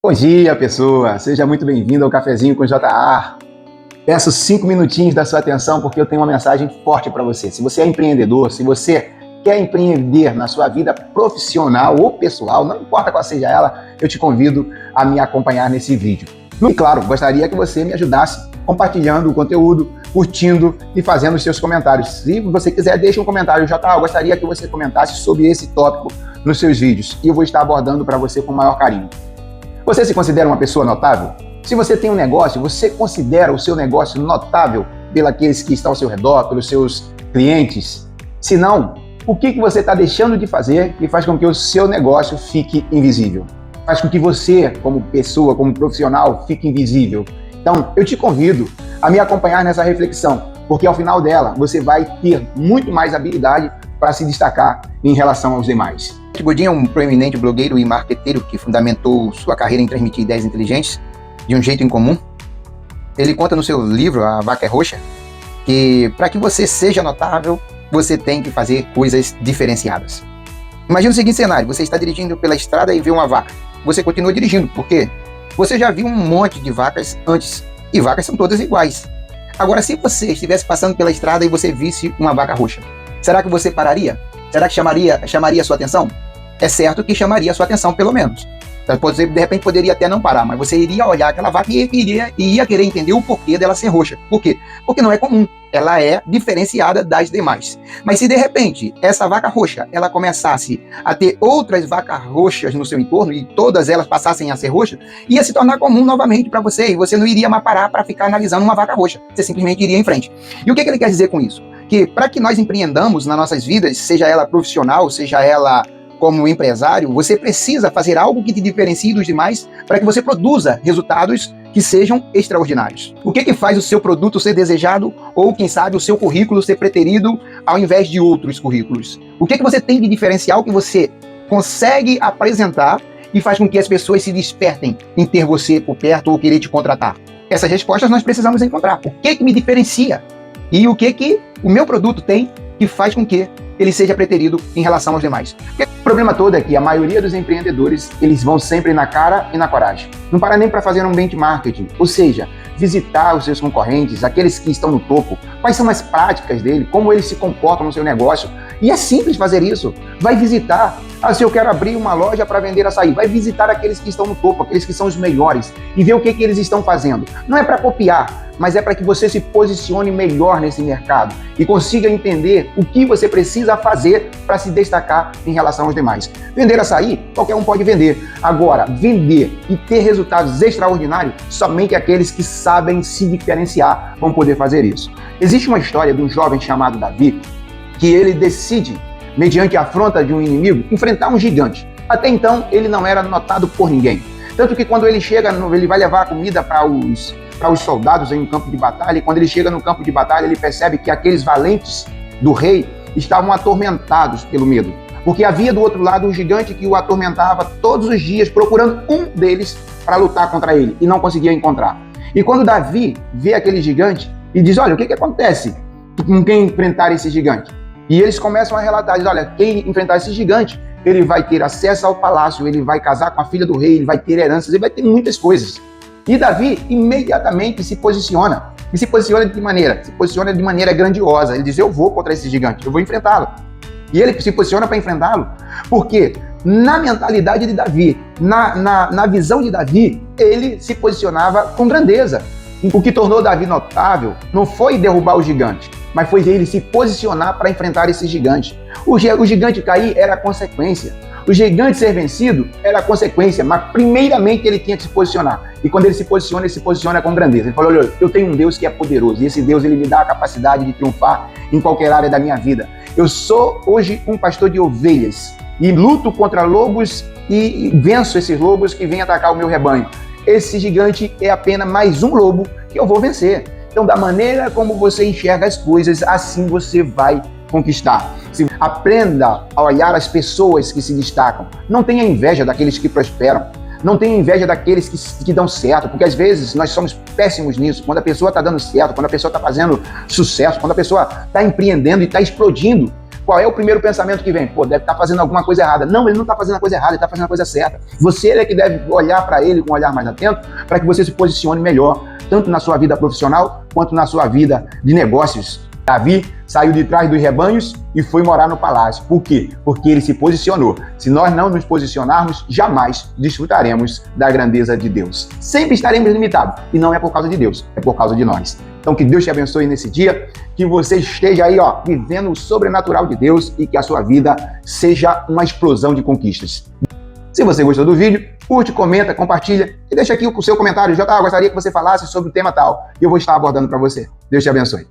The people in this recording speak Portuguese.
Bom dia, pessoa! Seja muito bem-vindo ao Cafezinho com JA. Peço 5 minutinhos da sua atenção porque eu tenho uma mensagem forte para você. Se você é empreendedor, se você quer empreender na sua vida profissional ou pessoal, não importa qual seja ela, eu te convido a me acompanhar nesse vídeo. E claro, gostaria que você me ajudasse compartilhando o conteúdo, curtindo e fazendo os seus comentários. Se você quiser, deixe um comentário. JA, eu gostaria que você comentasse sobre esse tópico nos seus vídeos e eu vou estar abordando para você com o maior carinho. Você se considera uma pessoa notável? Se você tem um negócio, você considera o seu negócio notável pelos que estão ao seu redor, pelos seus clientes? Se não, o que você está deixando de fazer que faz com que o seu negócio fique invisível? Faz com que você, como pessoa, como profissional, fique invisível. Então, eu te convido a me acompanhar nessa reflexão, porque ao final dela, você vai ter muito mais habilidade para se destacar em relação aos demais. Godinho é um proeminente blogueiro e marqueteiro que fundamentou sua carreira em transmitir ideias inteligentes de um jeito incomum. Ele conta no seu livro, A Vaca é Roxa, que para que você seja notável, você tem que fazer coisas diferenciadas. Imagina o seguinte cenário: você está dirigindo pela estrada e vê uma vaca. Você continua dirigindo, porque você já viu um monte de vacas antes, e vacas são todas iguais. Agora, se você estivesse passando pela estrada e você visse uma vaca roxa, será que você pararia? Será que chamaria a sua atenção? É certo que chamaria a sua atenção, pelo menos. Você, de repente, poderia até não parar, mas você iria olhar aquela vaca e ia querer entender o porquê dela ser roxa. Por quê? Porque não é comum. Ela é diferenciada das demais. Mas se, de repente, essa vaca roxa, ela começasse a ter outras vacas roxas no seu entorno e todas elas passassem a ser roxas, ia se tornar comum novamente para você e você não iria mais parar para ficar analisando uma vaca roxa. Você simplesmente iria em frente. E o que ele quer dizer com isso? Que para que nós empreendamos nas nossas vidas, seja ela profissional, seja ela como empresário, você precisa fazer algo que te diferencie dos demais para que você produza resultados que sejam extraordinários. O que faz o seu produto ser desejado ou, quem sabe, o seu currículo ser preterido ao invés de outros currículos? O que você tem de diferencial que você consegue apresentar e faz com que as pessoas se despertem em ter você por perto ou querer te contratar? Essas respostas nós precisamos encontrar. O que me diferencia? E o que o meu produto tem que faz com que ele seja preterido em relação aos demais? O problema todo é que a maioria dos empreendedores, eles vão sempre na cara e na coragem. Não para nem para fazer um benchmarking, ou seja, visitar os seus concorrentes, aqueles que estão no topo, quais são as práticas dele, como eles se comportam no seu negócio. E é simples fazer isso. Vai visitar. Se eu quero abrir uma loja para vender açaí, vai visitar aqueles que estão no topo, aqueles que são os melhores e ver o que eles estão fazendo. Não é para copiar, mas é para que você se posicione melhor nesse mercado e consiga entender o que você precisa fazer para se destacar em relação aos demais. Vender açaí, qualquer um pode vender. Agora, vender e ter resultados extraordinários, somente aqueles que sabem se diferenciar vão poder fazer isso. Existe uma história de um jovem chamado Davi, que ele decide, mediante a afronta de um inimigo, enfrentar um gigante. Até então, ele não era notado por ninguém. Tanto que quando ele chega, ele vai levar a comida para os soldados em um campo de batalha, e quando ele chega no campo de batalha, ele percebe que aqueles valentes do rei estavam atormentados pelo medo. Porque havia do outro lado um gigante que o atormentava todos os dias, procurando um deles para lutar contra ele, e não conseguia encontrar. E quando Davi vê aquele gigante e diz: olha, o que acontece com quem enfrentar esse gigante? E eles começam a relatar: diz, olha, quem enfrentar esse gigante, ele vai ter acesso ao palácio, ele vai casar com a filha do rei, ele vai ter heranças, ele vai ter muitas coisas. E Davi imediatamente se posiciona. E se posiciona de que maneira? Se posiciona de maneira grandiosa. Ele diz: eu vou contra esse gigante, eu vou enfrentá-lo. E ele se posiciona para enfrentá-lo, porque na mentalidade de Davi, na visão de Davi, ele se posicionava com grandeza. O que tornou Davi notável não foi derrubar o gigante, mas foi ele se posicionar para enfrentar esse gigante. O gigante cair era a consequência. O gigante ser vencido era a consequência, mas primeiramente ele tinha que se posicionar. E quando ele se posiciona com grandeza. Ele falou: olha, eu tenho um Deus que é poderoso, e esse Deus ele me dá a capacidade de triunfar em qualquer área da minha vida. Eu sou hoje um pastor de ovelhas e luto contra lobos e venço esses lobos que vêm atacar o meu rebanho. Esse gigante é apenas mais um lobo que eu vou vencer. Então, da maneira como você enxerga as coisas, assim você vai conquistar. Aprenda a olhar as pessoas que se destacam. Não tenha inveja daqueles que prosperam. Não tenha inveja daqueles que dão certo, porque às vezes nós somos péssimos nisso. Quando a pessoa está dando certo, quando a pessoa está fazendo sucesso, quando a pessoa está empreendendo e está explodindo, qual é o primeiro pensamento que vem? Pô, deve estar fazendo alguma coisa errada. Não, ele não está fazendo a coisa errada, ele está fazendo a coisa certa. Você é que deve olhar para ele com um olhar mais atento para que você se posicione melhor, tanto na sua vida profissional quanto na sua vida de negócios. Davi saiu de trás dos rebanhos e foi morar no palácio. Por quê? Porque ele se posicionou. Se nós não nos posicionarmos, jamais desfrutaremos da grandeza de Deus. Sempre estaremos limitados. E não é por causa de Deus, é por causa de nós. Então que Deus te abençoe nesse dia, que você esteja aí, vivendo o sobrenatural de Deus e que a sua vida seja uma explosão de conquistas. Se você gostou do vídeo, curte, comenta, compartilha e deixa aqui o seu comentário. Eu gostaria que você falasse sobre o tema tal e eu vou estar abordando para você. Deus te abençoe.